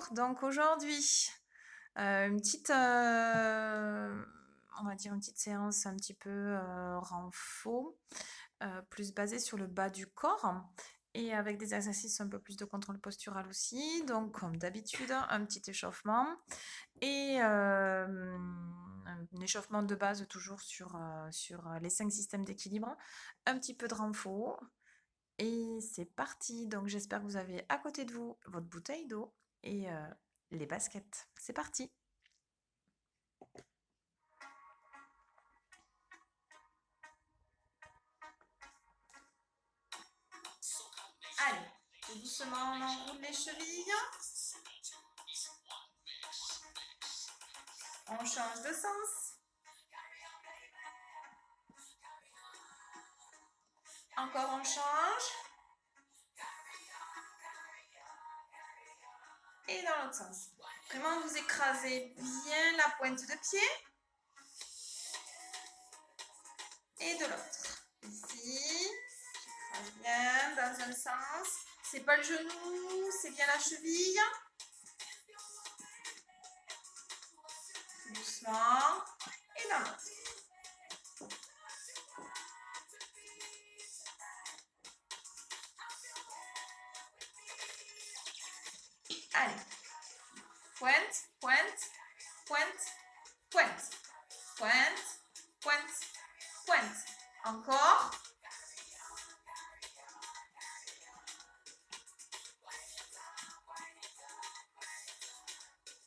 Bonjour, donc aujourd'hui, une petite, on va dire une petite séance un petit peu renfo, plus basée sur le bas du corps et avec des exercices un peu plus de contrôle postural aussi. Donc, comme d'habitude, un petit échauffement et un échauffement de base toujours sur les 5 systèmes d'équilibre, un petit peu de renfo. Et c'est parti. Donc j'espère que vous avez à côté de vous votre bouteille d'eau et les baskets. C'est parti. Allez, tout doucement on enroule les chevilles. On change de sens. Encore on change. Et dans l'autre sens. Vraiment vous écrasez bien la pointe de pied. Et de l'autre. Ici, j'écrase bien dans un sens. C'est pas le genou, c'est bien la cheville. Doucement. Et dans l'autre. Allez. Pointe, pointe, pointe, pointe. Pointe, pointe, pointe. Encore.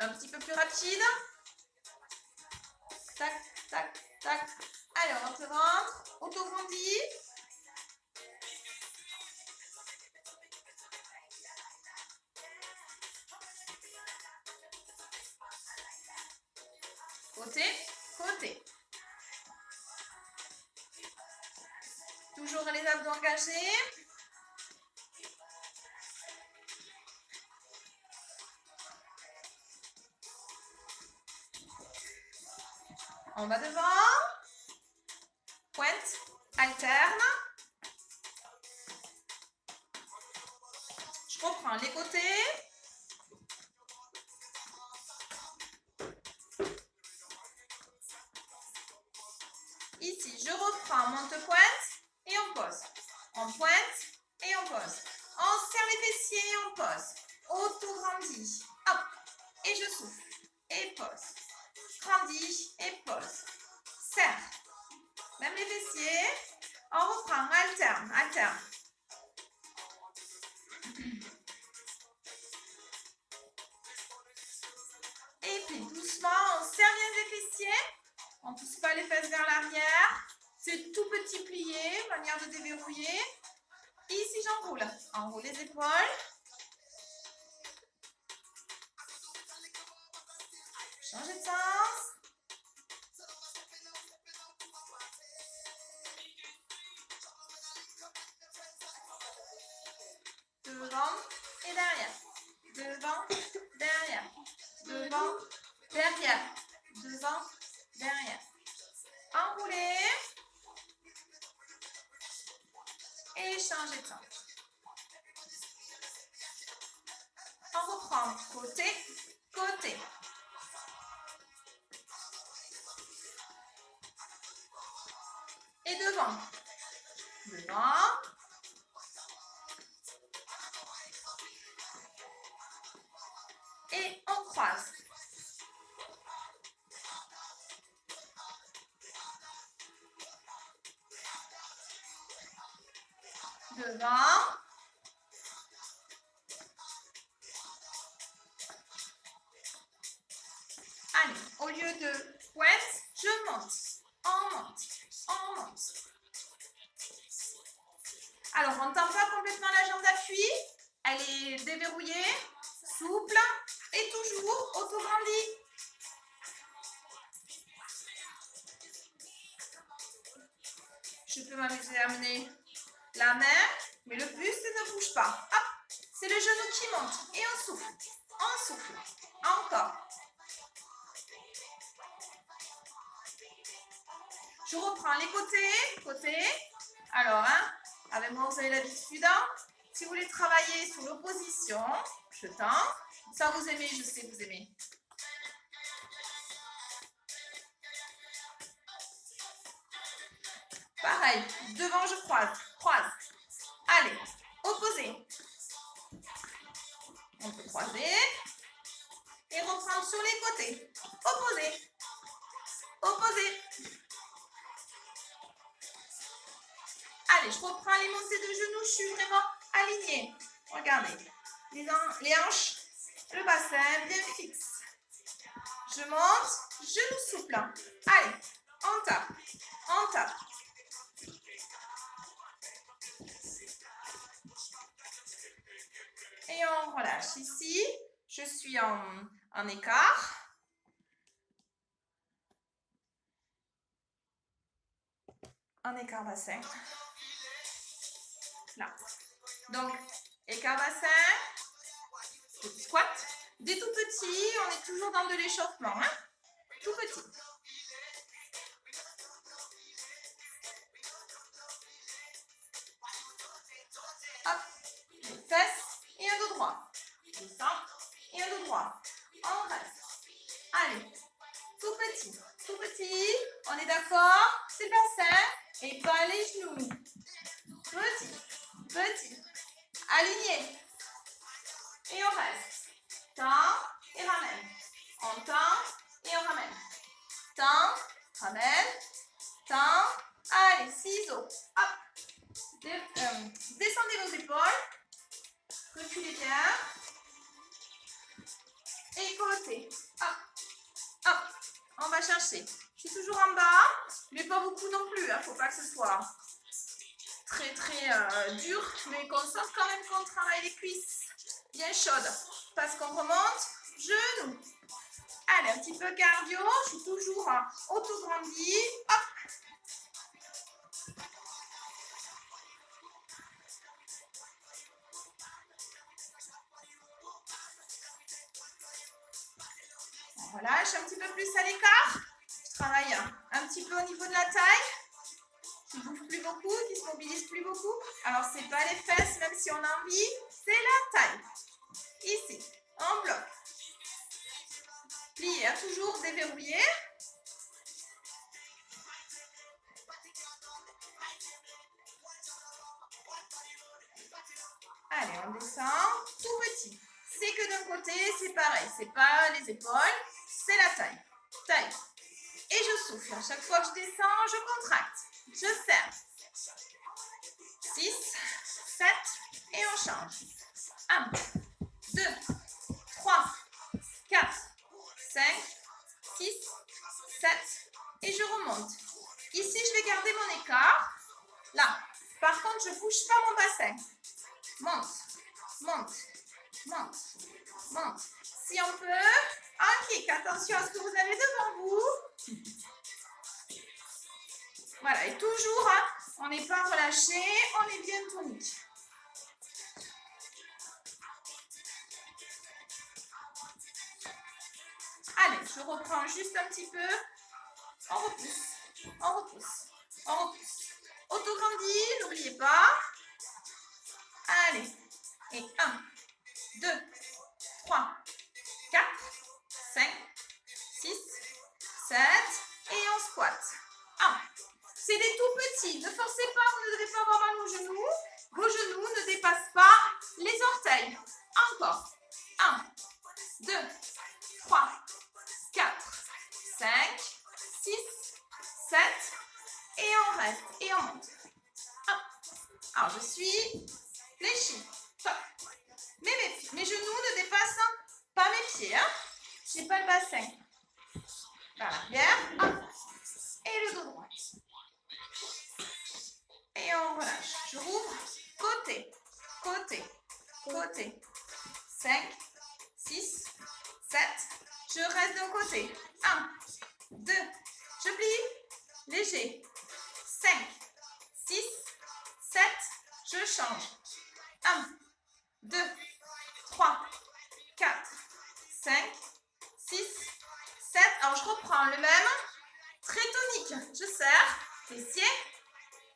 Un petit peu plus rapide. Tac, tac, tac. Allez, on rentre le ventre. Auto-grandit. Côté, côté. Toujours les abdos engagés. On va devant. Pointe, alterne. Je reprends les côtés. Ici, je reprends, monte-pointe et on pose. On pointe et on pose. On serre les fessiers et on pose. Auto-grandit. Hop. Et je souffle. Et pose. Grandis et pose. Serre. Même les fessiers. On reprend. Alterne. Alterne. Et puis doucement, on serre bien les fessiers. On ne pousse pas les fesses vers l'arrière. C'est tout petit plié, manière de déverrouiller. Ici, j'enroule. Enroule les épaules. Changez de sens. Devant et derrière. Devant, derrière. Devant, derrière. Devant, derrière. Enroulez. Et changez de sens. On reprend côté, côté. Et devant. Devant. Et on croise. Devant. Allez, au lieu de pointe, je monte. On monte. On monte. Alors, on ne tend pas complètement la jambe d'appui. Elle est déverrouillée, souple et toujours auto-grandie. Je peux m'amuser à amener la main, mais le buste ne bouge pas. Hop, c'est le genou qui monte et on souffle. On souffle. Encore. Je reprends les côtés. Alors, avec moi, vous avez l'habitude. Si vous voulez travailler sur l'opposition, je tends. Ça, vous aimez, je sais, vous aimez. Pareil, devant, je croise. Croise. Allez, opposé. On peut croiser. Et reprendre sur les côtés. Opposé. Opposé. Allez, je reprends les montées de genoux. Je suis vraiment alignée. Regardez. Les hanches, le bassin bien fixe. Je monte, genoux souples. Allez, on tape. On tape. Et on relâche. Ici, je suis en écart. En écart bassin. Là. Donc, écart bassin. Petit squat. Des tout petits, on est toujours dans de l'échauffement. Hein? Tout petit. Hop. Les fesses et un dos droit. Descend et un dos droit. On reste. Allez. Tout petit. Tout petit. On est d'accord? C'est le bassin et pas les genoux. Petit. Petit. Aligné. Et on reste. Tend et ramène. On tend et on ramène. Tend, ramène. Tend. Allez, ciseaux. Hop. Descendez vos épaules. Reculez bien. Et côté. Hop. Hop. On va chercher. Je suis toujours en bas, mais pas beaucoup non plus. Il ne faut pas que ce soit très dur, mais qu'on sente quand même qu'on travaille les cuisses bien chaudes. Parce qu'on remonte, genoux. Allez, un petit peu cardio. Je suis toujours auto-grandi. Hop. On relâche un petit peu plus à l'écart. Je travaille un petit peu au niveau de la taille. Qui ne bouge plus beaucoup, qui ne se mobilise plus beaucoup. Alors, ce n'est pas les fesses, même si on a envie, c'est la taille. Ici, en bloc. Plié, toujours déverrouillé. Allez, on descend, tout petit. C'est que d'un côté, c'est pareil. C'est pas les épaules, c'est la taille. Taille. Et je souffle. À chaque fois que je descends, je contracte. Je serre. 6, 7 et on change. 1, 2, 3, 4, 5, 6, 7 et je remonte. Ici, je vais garder mon écart. Là. Par contre, je ne bouge pas mon bassin. Monte, monte, monte, monte. Si on peut, un kick. Attention à ce que vous avez devant vous. Voilà, et toujours, on n'est pas relâché, on est bien tonique. Allez, je reprends juste un petit peu. On repousse, on repousse, on repousse. Autograndi, n'oubliez pas. Allez, et 1, 2, 3, 4, 5, 6, 7, et on squatte. 1. C'est des tout petits. Ne forcez pas, vous ne devez pas avoir mal aux genoux. Vos genoux ne dépassent pas les orteils. Encore. 1, 2, 3, 4, 5, 6, 7. Et on reste. Et on monte. 1. Alors, je suis fléchie. Top. Mais mes genoux ne dépassent pas mes pieds. Je n'ai pas le bassin. Vers l'arrière. Et le dos droit. Et on relâche. Je rouvre. Côté, côté, côté. 5, 6, 7. Je reste d'un côté. 1, 2. Je plie. Léger. 5, 6, 7. Je change. 1, 2, 3, 4, 5, 6, 7. Alors, je reprends le même. Très tonique. Je serre. Fessier.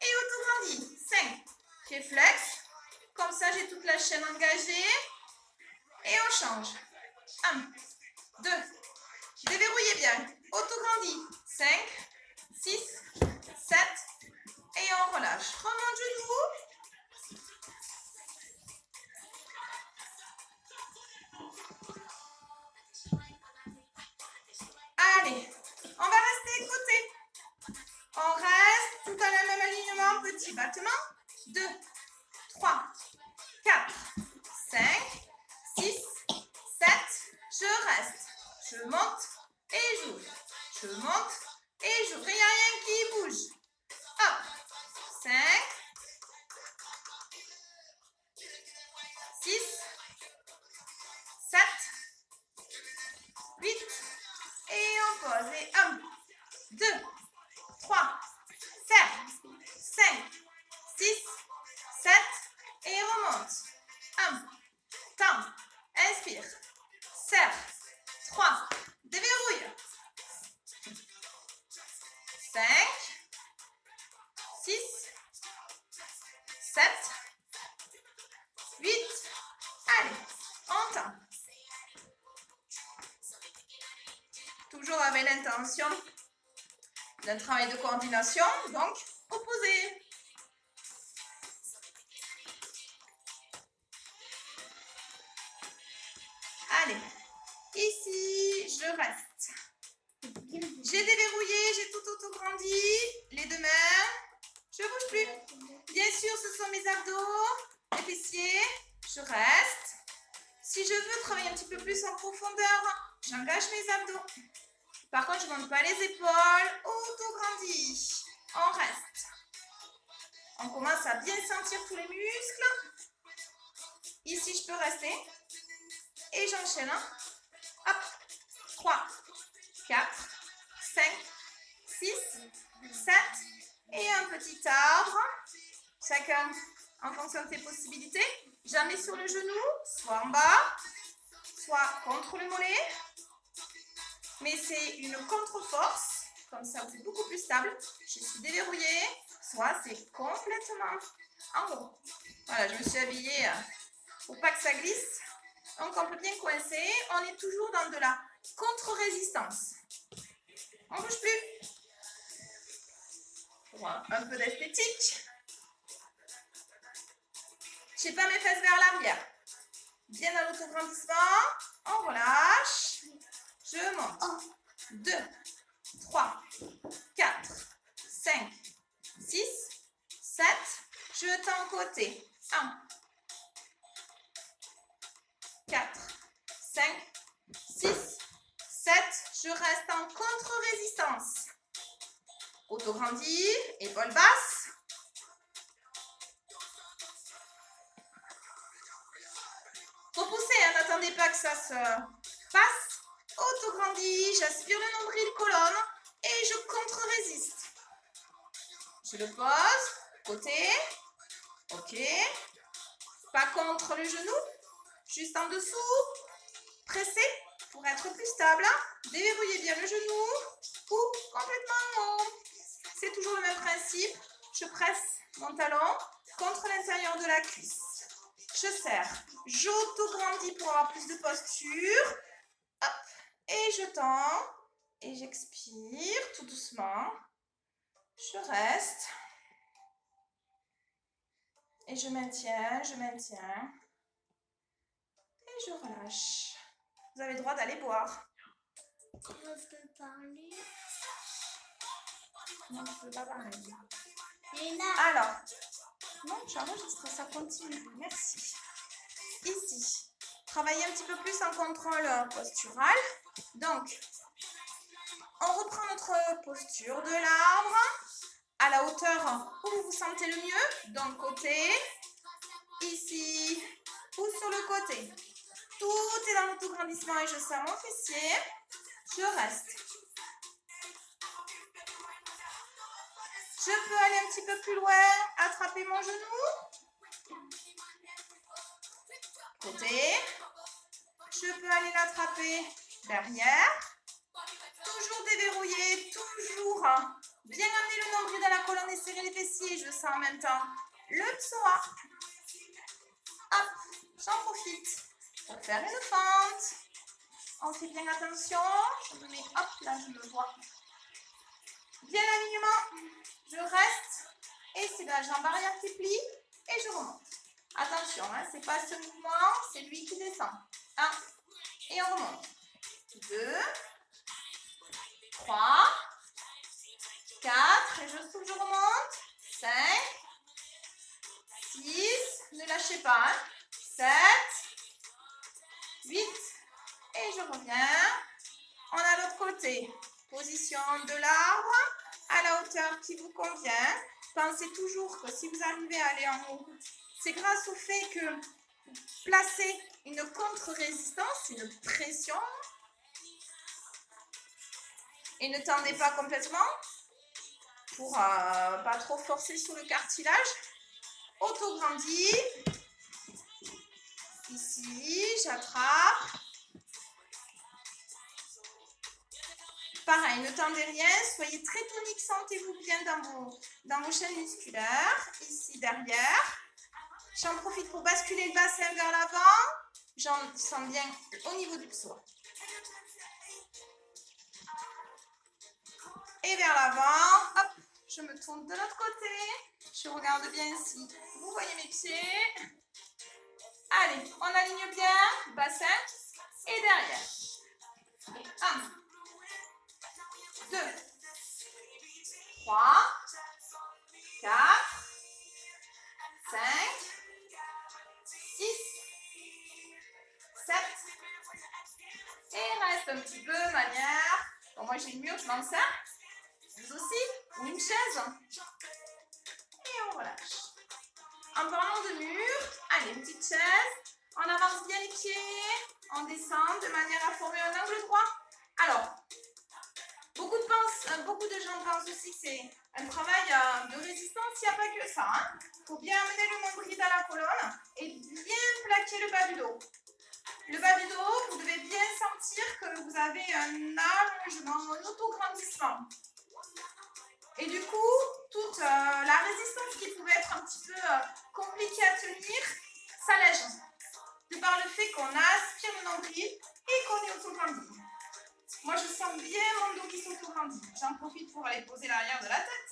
Et autograndi. 5. Pied flex. Comme ça, j'ai toute la chaîne engagée. Et on change. 1, 2. Déverrouillez bien. Autograndis. 5, 6, 7. Et on relâche. Remonte genou. Allez, on va rester côté. On reste tout à le même alignement. Petit battement. 2, 3, 4, 5, 6, 7. Je reste. Je monte et j'ouvre. Je monte et j'ouvre. Il n'y a rien qui bouge. Hop. 5, 6, 7, 8. Et on pose. Et 1, 2, 3, 4, 5, 6, 7. Et remonte. 1. Temps. Inspire. Serre. 3. Déverrouille. 5, 6, 7, 8. Allez, on tend. Toujours avec l'intention d'un travail de coordination, donc opposé. Allez, ici, je reste. J'ai déverrouillé, j'ai tout auto-grandi. Les deux mains, je ne bouge plus. Bien sûr, ce sont mes abdos, les fessiers. Je reste. Si je veux travailler un petit peu plus en profondeur, j'engage mes abdos. Par contre, je ne monte pas les épaules. Auto-grandi. On reste. On commence à bien sentir tous les muscles. Ici, je peux rester. Et j'enchaîne. Hop. 3, 4, 5, 6, 7. Et un petit arbre. Chacun en fonction de tes possibilités. Jamais sur le genou, soit en bas, soit contre le mollet. Mais c'est une contre-force. Comme ça, vous êtes beaucoup plus stable. Je suis déverrouillée. Soit c'est complètement en haut. Voilà, je me suis habillée pour pas que ça glisse. Donc, on peut bien coincer. On est toujours dans de la contre-résistance. On ne bouge plus. Pour un peu d'esthétique. Je n'ai pas mes fesses vers l'arrière. Bien dans l'autograndissement. On relâche. Je monte. 2, 3, 4, 5, 6, 7. Je tends côté. 1, 4, 5, 6, 7. Je reste en contre-résistance. Autograndi, épaules basses. Repoussez, hein, n'attendez pas que ça se passe. Autograndi, j'aspire le nombril, colonne et je contre-résiste. Je le pose, côté. Ok. Pas contre le genou, juste en dessous. Pressez pour être plus stable. Déverrouillez bien le genou ou complètement en haut. C'est toujours le même principe. Je presse mon talon contre l'intérieur de la cuisse. Je serre. J'auto-grandis pour avoir plus de posture. Hop. Et je tends. Et j'expire tout doucement. Je reste. Et je maintiens, je maintiens. Et je relâche. Vous avez le droit d'aller boire. Je peux parler. Non, je ne peux pas parler. Léna. Alors, non, j'enregistre, ça continue. Merci. Ici, travaillez un petit peu plus en contrôle postural. Donc, on reprend notre posture de l'arbre à la hauteur où vous vous sentez le mieux. Donc, côté, ici ou sur le côté. Tout est dans l'autograndissement et je serre mon fessier. Je reste. Je peux aller un petit peu plus loin, attraper mon genou. Côté. Je peux aller l'attraper derrière. Toujours déverrouiller, toujours bien amener le nombril dans la colonne et serrer les fessiers. Je sens en même temps le psoas. Hop, j'en profite pour faire une fente. on fait bien attention. Je me mets, hop, là je me vois. Bien l'alignement. Je reste. Et c'est la jambe arrière qui plie. Et je remonte. Attention, hein, c'est pas ce mouvement, c'est lui qui descend. 1. Et on remonte. 2. 3. 4. Et je souffle, je remonte. 5. 6. Ne lâchez pas. Hein. 7. 8. Et je reviens. On a l'autre côté. Position de l'arbre à la hauteur qui vous convient. Pensez toujours que si vous arrivez à aller en haut, c'est grâce au fait que vous placez une contre-résistance, une pression. Et ne tendez pas complètement pour pas trop forcer sur le cartilage. Auto-grandis. Ici, j'attrape. Pareil, ne tendez rien, soyez très tonique, sentez-vous bien dans vos chaînes musculaires. Ici, derrière. J'en profite pour basculer le bassin vers l'avant. J'en sens bien au niveau du psoas. Et vers l'avant. Hop, je me tourne de l'autre côté. Je regarde bien si vous voyez mes pieds. Allez, on aligne bien, bassin et derrière. 1, 2, 3, 4, 5, 6, 7. Et reste un petit peu, manière. Bon, moi j'ai une mur, je m'en sers. Vous aussi, ou une chaise. Et on relâche. En parlant de mur, allez, une petite chaise. On avance bien les pieds. On descend de manière à former un angle droit. Alors, beaucoup de gens pensent aussi que c'est un travail de résistance. Il n'y a pas que ça. Il faut bien amener le nombril à la colonne et bien plaquer le bas du dos. Le bas du dos, vous devez bien sentir que vous avez un allongement, un auto-grandissement. Et du coup, toute la résistance qui pouvait être un petit peu compliquée à tenir, s'allège. De par le fait qu'on aspire le nombril et qu'on est auto-grandi. Moi, je sens bien mon dos qui s'auto-grandit. J'en profite pour aller poser l'arrière de la tête.